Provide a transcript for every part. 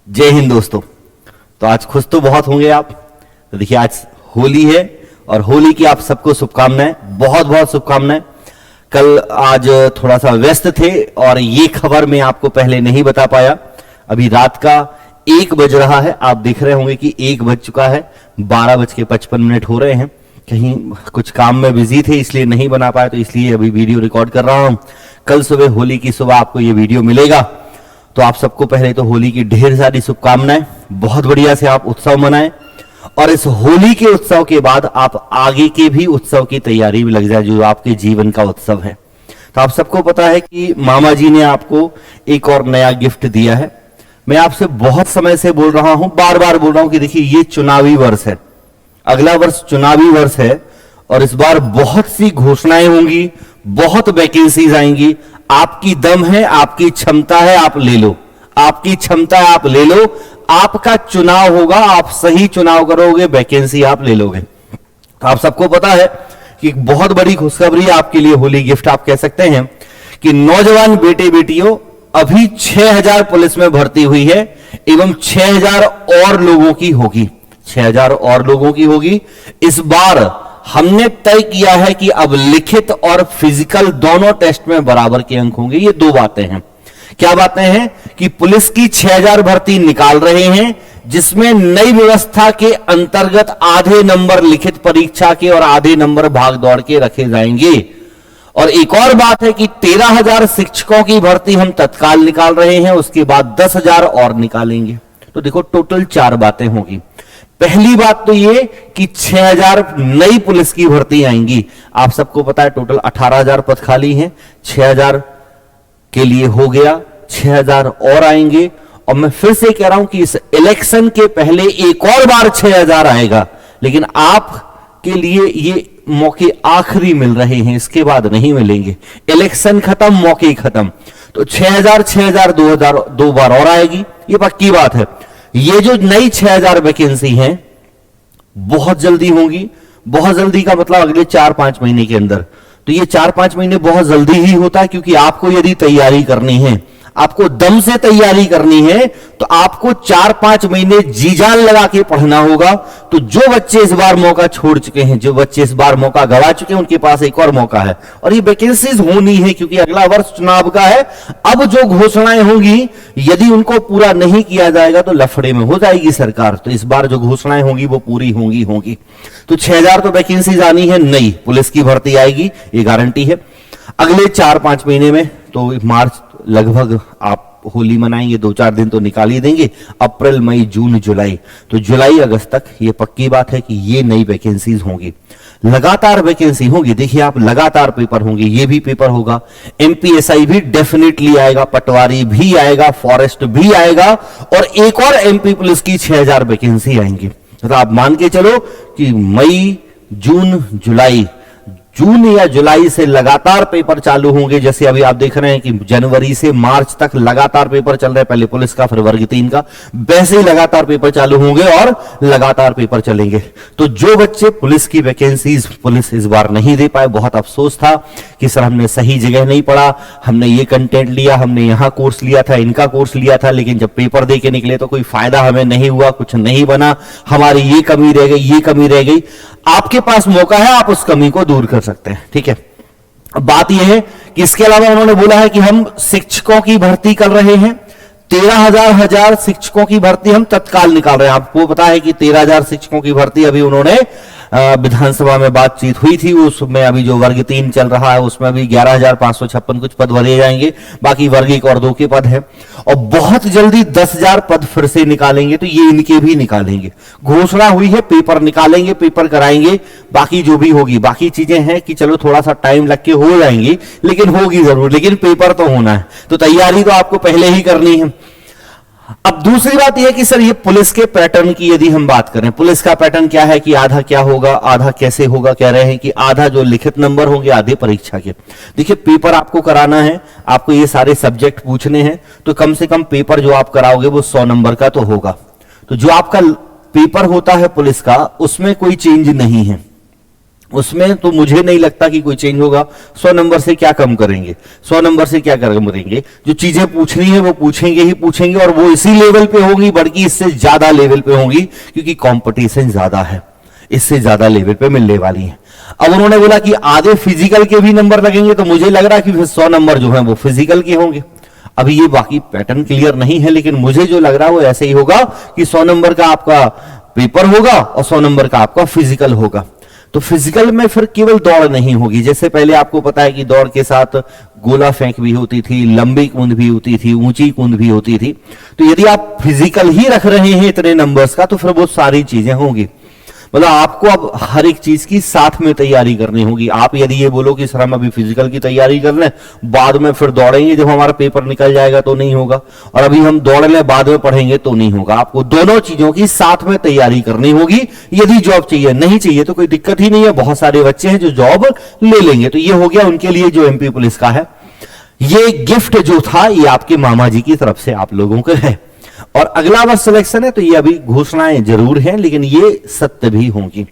जय हिंद दोस्तों। तो आज खुश तो बहुत होंगे आप। तो देखिए आज होली है और होली की आप सबको शुभकामनाएं, बहुत बहुत शुभकामनाएं। कल आज थोड़ा सा व्यस्त थे और ये खबर मैं आपको पहले नहीं बता पाया। अभी रात का 1 बज रहा है, आप देख रहे होंगे कि 1 बज चुका है, 12:55 हो रहे हैं। कहीं कुछ काम में बिजी थे इसलिए नहीं बना पाया, तो इसलिए अभी वीडियो रिकॉर्ड कर रहा हूं। कल सुबह होली की सुबह आपको ये वीडियो मिलेगा। तो आप सबको पहले तो होली की ढेर सारी शुभकामनाएं, बहुत बढ़िया से आप उत्सव मनाएं और इस होली के उत्सव के बाद आप आगे के भी उत्सव की तैयारी में लग जाए जो आपके जीवन का उत्सव है। तो आप सबको पता है कि मामा जी ने आपको एक और नया गिफ्ट दिया है। मैं आपसे बहुत समय से बोल रहा हूं, बार बार बोल रहा हूं कि देखिए ये चुनावी वर्ष है, अगला वर्ष चुनावी वर्ष है और इस बार बहुत सी घोषणाएं होंगी, बहुत वैकेंसीज आएंगी। आपकी दम है, आपकी क्षमता है, आप ले लो, आपकी क्षमता है, आप ले लो। आपका चुनाव होगा, आप सही चुनाव करोगे, वैकेंसी आप ले लोगे। तो आप सबको पता है कि बहुत बड़ी खुशखबरी आपके लिए होली गिफ्ट आप कह सकते हैं कि नौजवान बेटे बेटियों अभी 6000 पुलिस में भर्ती हुई है एवं 6000 और लोगों की होगी, 6000 और लोगों की होगी। इस बार हमने तय किया है कि अब लिखित और फिजिकल दोनों टेस्ट में बराबर के अंक होंगे। ये 2 बातें हैं। क्या बातें हैं कि पुलिस की 6000 भर्ती निकाल रहे हैं जिसमें नई व्यवस्था के अंतर्गत आधे नंबर लिखित परीक्षा के और आधे नंबर भाग दौड़ के रखे जाएंगे। और एक और बात है कि 13000 शिक्षकों की भर्ती हम तत्काल निकाल रहे हैं, उसके बाद 10000 और निकालेंगे। तो देखो टोटल 4 बातें होगी। पहली बात तो ये कि 6000 नई पुलिस की भर्ती आएंगी। आप सबको पता है टोटल 18000 पद खाली हैं, 6000 के लिए हो गया, 6000 और आएंगे। और मैं फिर से कह रहा हूं कि इस इलेक्शन के पहले एक और बार 6000 आएगा, लेकिन आपके लिए ये मौके आखिरी मिल रहे हैं, इसके बाद नहीं मिलेंगे। इलेक्शन खत्म, मौके खत्म। तो 6000 6000 2 बार और आएगी, ये पक्की बात है। ये जो नई 6000 वैकेंसी हैं बहुत जल्दी होंगी। बहुत जल्दी का मतलब अगले 4-5 महीने के अंदर। तो ये 4-5 महीने बहुत जल्दी ही होता है, क्योंकि आपको यदि तैयारी करनी है, आपको दम से तैयारी करनी है, तो आपको 4-5 महीने जी जान लगा के पढ़ना होगा। तो जो बच्चे इस बार मौका छोड़ चुके हैं, जो बच्चे इस बार मौका गवा चुके हैं, उनके पास एक और मौका है। और ये वैकेंसीज होनी है क्योंकि अगला वर्ष चुनाव का है। अब जो घोषणाएं होंगी यदि उनको पूरा नहीं किया जाएगा तो लफड़े में हो जाएगी सरकार। तो इस बार जो घोषणाएं होंगी वो पूरी होंगी। तो 6000 तो वैकेंसीज आनी है, नई पुलिस की भर्ती आएगी, ये गारंटी है। अगले 4-5 महीने में तो मार्च लगभग आप होली मनाएंगे, 2-4 दिन तो निकाल ही देंगे। अप्रैल मई जून जुलाई, तो जुलाई अगस्त तक ये पक्की बात है कि ये नई वैकेंसीज होंगी, लगातार वैकेंसी होगी। देखिए आप लगातार पेपर होंगे, ये भी पेपर होगा। एमपीएसआई भी डेफिनेटली आएगा, पटवारी भी आएगा, फॉरेस्ट भी आएगा और एक और एमपी पुलिस की 6000 वैकेंसी आएंगी। तो आप मान के चलो कि मई जून जुलाई, जून या जुलाई से लगातार पेपर चालू होंगे। जैसे अभी आप देख रहे हैं कि जनवरी से मार्च तक लगातार पेपर चल रहे हैं, पहले पुलिस का फिर वर्ग 3 का, वैसे ही लगातार पेपर चालू होंगे और लगातार पेपर चलेंगे। तो जो बच्चे पुलिस की वैकेंसीज पुलिस इस बार नहीं दे पाए, बहुत अफसोस था कि सर हमने सही जगह नहीं पढ़ा, हमने ये कंटेंट लिया, हमने यहां कोर्स लिया था, इनका कोर्स लिया था, लेकिन जब पेपर दे के निकले तो कोई फायदा हमें नहीं हुआ, कुछ नहीं बना, हमारी ये कमी रह गई, ये कमी रह गई। आपके पास मौका है, आप उस कमी को दूर कर सकते हैं, ठीक है। अब बात यह है कि इसके अलावा उन्होंने बोला है कि हम शिक्षकों की भर्ती कर रहे हैं, 13000 शिक्षकों की भर्ती हम तत्काल निकाल रहे हैं। आपको पता है कि 13000 शिक्षकों की भर्ती अभी उन्होंने विधानसभा में बातचीत हुई थी, उसमें अभी जो वर्ग 3 चल रहा है उसमें अभी 11556 कुछ पद भरे जाएंगे, बाकी वर्ग 1 और 2 के पद हैं। और बहुत जल्दी 10000 पद फिर से निकालेंगे, तो ये इनके भी निकालेंगे। घोषणा हुई है, पेपर निकालेंगे, पेपर कराएंगे, बाकी जो भी होगी, बाकी चीजें हैं कि चलो थोड़ा सा टाइम लग के हो जाएंगी, लेकिन होगी जरूर, लेकिन पेपर तो होना है। तो तैयारी तो आपको पहले ही करनी है। अब दूसरी बात यह है कि सर ये पुलिस के पैटर्न की यदि हम बात करें, पुलिस का पैटर्न क्या है कि आधा क्या होगा, आधा कैसे होगा। कह रहे हैं कि आधा जो लिखित नंबर होंगे, आधे परीक्षा के। देखिए पेपर आपको कराना है, आपको ये सारे सब्जेक्ट पूछने हैं, तो कम से कम पेपर जो आप कराओगे वो 100 नंबर का तो होगा। तो जो आपका पेपर होता है पुलिस का, उसमें कोई चेंज नहीं है, उसमें तो मुझे नहीं लगता कि कोई चेंज होगा। 100 नंबर से क्या कम करेंगे, 100 नंबर से क्या कम करेंगे। जो चीजें पूछनी है वो पूछेंगे ही पूछेंगे, और वो इसी लेवल पे होगी, बल्कि इससे ज्यादा लेवल पे होंगी, क्योंकि कंपटीशन ज्यादा है, इससे ज्यादा लेवल पे मिलने वाली है। अब उन्होंने बोला कि आधे फिजिकल के भी नंबर लगेंगे, तो मुझे लग रहा है कि फिर 100 नंबर जो है वो फिजिकल के होंगे। अभी ये बाकी पैटर्न क्लियर नहीं है, लेकिन मुझे जो लग रहा है वो ऐसे ही होगा कि 100 नंबर का आपका पेपर होगा और 100 नंबर का आपका फिजिकल होगा। तो फिजिकल में फिर केवल दौड़ नहीं होगी, जैसे पहले आपको पता है कि दौड़ के साथ गोला फेंक भी होती थी, लंबी कूद भी होती थी, ऊंची कूद भी होती थी। तो यदि आप फिजिकल ही रख रहे हैं इतने नंबर्स का, तो फिर बहुत सारी चीजें होंगी। मतलब आपको अब हर एक चीज की साथ में तैयारी करनी होगी। आप यदि ये बोलो कि सर हम अभी फिजिकल की तैयारी कर लें, बाद में फिर दौड़ेंगे जब हमारा पेपर निकल जाएगा, तो नहीं होगा। और अभी हम दौड़ लें बाद में पढ़ेंगे, तो नहीं होगा। आपको दोनों चीजों की साथ में तैयारी करनी होगी। यदि जॉब चाहिए, नहीं चाहिए तो कोई दिक्कत ही नहीं है, बहुत सारे बच्चे हैं जो जॉब ले लेंगे। तो ये हो गया उनके लिए जो एमपी पुलिस का है। ये गिफ्ट जो था ये आपके मामा जी की तरफ से आप लोगों को है। और अगला वर्ष सिलेक्शन है, तो ये अभी घोषणाएं जरूर हैं, लेकिन ये सत्य भी होंगी।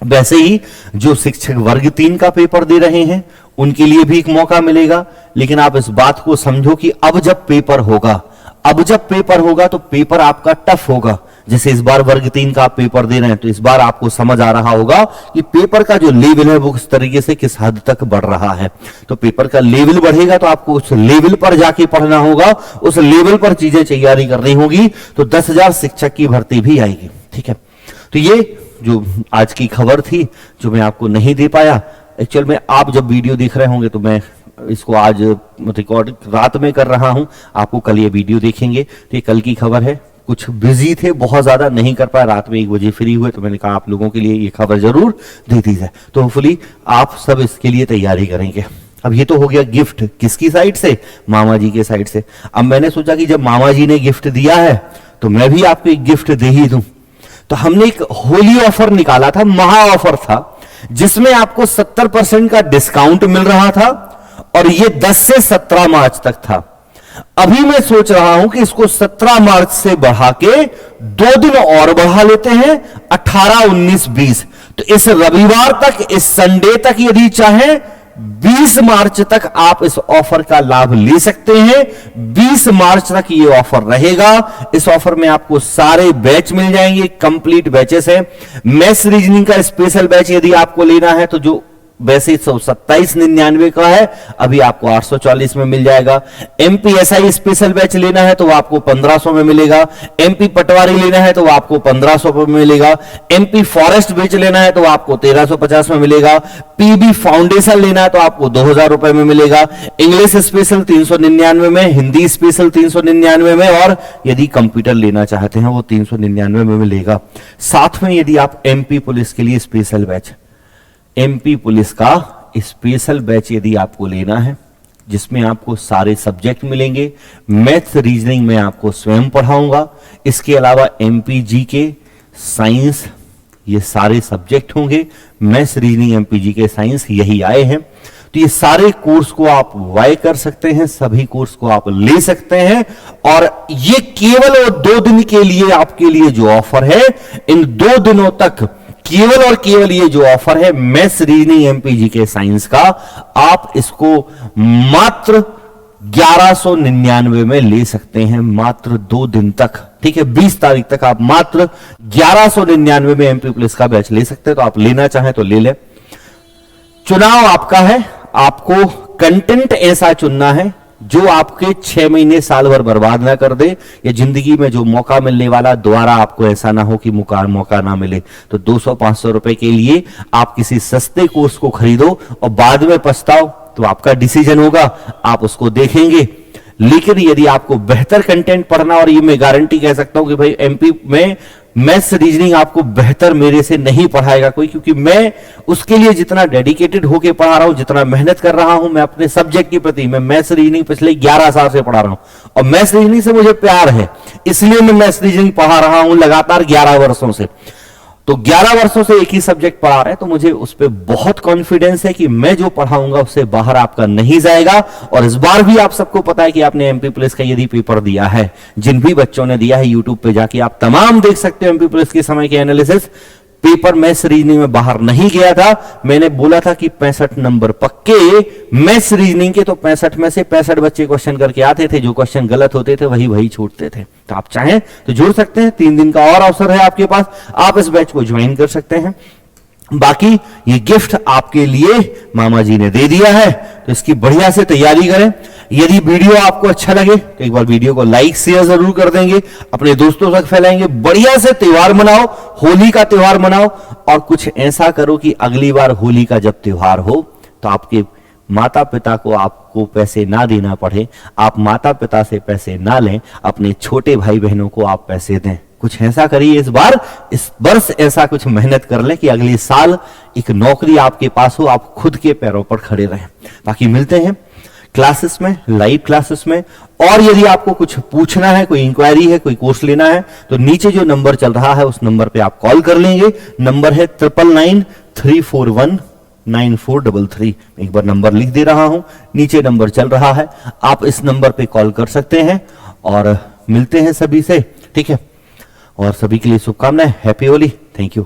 वैसे ही जो शिक्षक वर्ग 3 का पेपर दे रहे हैं उनके लिए भी एक मौका मिलेगा। लेकिन आप इस बात को समझो कि अब जब पेपर होगा तो पेपर आपका टफ होगा। जैसे इस बार वर्ग 3 का आप पेपर दे रहे हैं, तो इस बार आपको समझ आ रहा होगा कि पेपर का जो लेवल है वो किस तरीके से किस हद तक बढ़ रहा है। तो पेपर का लेवल बढ़ेगा तो आपको उस लेवल पर जाके पढ़ना होगा, उस लेवल पर चीजें तैयारी करनी होगी। तो 10,000 शिक्षक की भर्ती भी आएगी। ठीक है, तो ये जो आज की खबर थी जो मैं आपको नहीं दे पाया, एक्चुअल में आप जब वीडियो देख रहे होंगे तो मैं इसको आज रिकॉर्ड रात में कर रहा हूं, आपको कल ये वीडियो देखेंगे। तो ये कल की खबर है। कुछ बिजी थे, बहुत ज्यादा नहीं कर पाया, रात में 1 बजे फ्री हुए, तो मैंने कहा आप लोगों के लिए ये खबर जरूर दे दी जाए। तो होपफुली आप सब इसके लिए तैयारी करेंगे। अब ये तो हो गया गिफ्ट, किसकी साइड से, मामा जी के साइड से। अब मैंने सोचा कि जब मामा जी ने गिफ्ट दिया है तो मैं भी आपको एक गिफ्ट दे ही दूं। तो हमने एक होली ऑफर निकाला था, महा ऑफर था, जिसमें आपको 70% का डिस्काउंट मिल रहा था, और ये 10 से 17 मार्च तक था। अभी मैं सोच रहा हूं कि इसको 17 मार्च से बढ़ा के 2 दिन और बढ़ा लेते हैं, 18, 19, 20। तो इस रविवार तक, इस संडे तक यदि चाहें 20 मार्च तक आप इस ऑफर का लाभ ले सकते हैं। 20 मार्च तक ये ऑफर रहेगा। इस ऑफर में आपको सारे बैच मिल जाएंगे, कंप्लीट बैचेस हैं। मैथ्स रीजनिंग का स्पेशल बैच यदि आपको लेना है तो जो वैसे 127.99 का है, अभी आपको 840 में मिल जाएगा। एमपीएसआई स्पेशल बैच लेना है तो वो आपको 1500 में मिलेगा। एमपी पटवारी लेना है तो वो आपको 1500 में मिलेगा। एमपी फॉरेस्ट बैच लेना है तो वो आपको 1350 में मिलेगा। पीबी फाउंडेशन लेना है तो आपको 2000 रुपए में मिलेगा। इंग्लिश स्पेशल 399 में, हिंदी स्पेशल 399 में, और यदि कंप्यूटर लेना चाहते हैं वो 399 में मिलेगा। साथ में यदि आप एमपी पुलिस के लिए स्पेशल बैच, एमपी पुलिस का स्पेशल बैच यदि आपको लेना है, जिसमें आपको सारे सब्जेक्ट मिलेंगे, मैथ्स रीजनिंग में आपको स्वयं पढ़ाऊंगा, इसके अलावा एमपी जीके, साइंस, ये सारे सब्जेक्ट होंगे। Maths reasoning MP GK science यही आए हैं। तो ये सारे कोर्स को आप वाई कर सकते हैं, सभी कोर्स को आप ले सकते हैं। और ये केवल और 2 दिन के लिए आपके लिए जो ऑफर है, इन 2 दिनों तक केवल और केवल ये जो ऑफर है मैथ्स रीजनिंग एमपीजी के साइंस का, आप इसको मात्र 1199 में ले सकते हैं, मात्र 2 दिन तक। ठीक है, 20 तारीख तक आप मात्र 1199 में एमपी पुलिस का बैच ले सकते हैं। तो आप लेना चाहें तो ले लें। चुनाव आपका है, आपको कंटेंट ऐसा चुनना है जो आपके 6 महीने साल भर बर्बाद ना कर दे, या जिंदगी में जो मौका मिलने वाला दोबारा आपको ऐसा ना हो कि मौका ना मिले। तो 200-500 रुपए के लिए आप किसी सस्ते कोर्स को खरीदो और बाद में पछताओ, तो आपका डिसीजन होगा, आप उसको देखेंगे। लेकिन यदि आपको बेहतर कंटेंट पढ़ना, और ये मैं गारंटी कह सकता हूं कि भाई एमपी में मैथ्स रीजनिंग आपको बेहतर मेरे से नहीं पढ़ाएगा कोई, क्योंकि मैं उसके लिए जितना डेडिकेटेड होके पढ़ा रहा हूं, जितना मेहनत कर रहा हूं मैं अपने सब्जेक्ट के प्रति, मैं मैथ्स रीजनिंग पिछले 11 साल से पढ़ा रहा हूं, और मैथ्स रीजनिंग से मुझे प्यार है, इसलिए मैं मैथ्स रीजनिंग पढ़ा रहा हूं लगातार 11 वर्षों से। तो 11 वर्षों से एक ही सब्जेक्ट पढ़ा रहे हैं, तो मुझे उस पर बहुत कॉन्फिडेंस है कि मैं जो पढ़ाऊंगा उससे बाहर आपका नहीं जाएगा। और इस बार भी आप सबको पता है कि आपने एमपी पुलिस का यदि पेपर दिया है, जिन भी बच्चों ने दिया है, यूट्यूब पे जाके आप तमाम देख सकते हो एमपी पुलिस के समय के एनालिसिस। पेपर मैथ्स रीजनिंग में बाहर नहीं गया था। मैंने बोला था कि 65 नंबर पक्के मैथ्स रीजनिंग के, तो 65 में से 65 बच्चे क्वेश्चन करके आते थे, जो क्वेश्चन गलत होते थे वही छूटते थे। तो आप चाहें तो जुड़ सकते हैं, 3 दिन का और अवसर है आपके पास, आप इस बैच को ज्वाइन कर सकते हैं। बाकी ये गिफ्ट आपके लिए मामा जी ने दे दिया है, तो इसकी बढ़िया से तैयारी करें। यदि वीडियो आपको अच्छा लगे तो एक बार वीडियो को लाइक शेयर जरूर कर देंगे, अपने दोस्तों तक फैलाएंगे। बढ़िया से त्योहार मनाओ, होली का त्योहार मनाओ, और कुछ ऐसा करो कि अगली बार होली का जब त्योहार हो तो आपके माता पिता को आपको पैसे ना देना पड़े, आप माता पिता से पैसे ना लें, अपने छोटे भाई बहनों को आप पैसे दें। कुछ ऐसा करिए इस वर्ष ऐसा कुछ मेहनत कर ले कि अगले साल एक नौकरी आपके पास हो, आप खुद के पैरों पर खड़े रहें। बाकी मिलते हैं क्लासेस में, लाइव क्लासेस में। और यदि आपको कुछ पूछना है, कोई इंक्वायरी है, कोई कोर्स लेना है, तो नीचे जो नंबर चल रहा है उस नंबर पे आप कॉल कर लेंगे। नंबर है 9993419433। एक बार नंबर लिख दे रहा हूं, नीचे नंबर चल रहा है, आप इस नंबर पे कॉल कर सकते हैं। और मिलते हैं सभी से, ठीक है। और सभी के लिए शुभकामनाएं। हैप्पी होली। Thank you.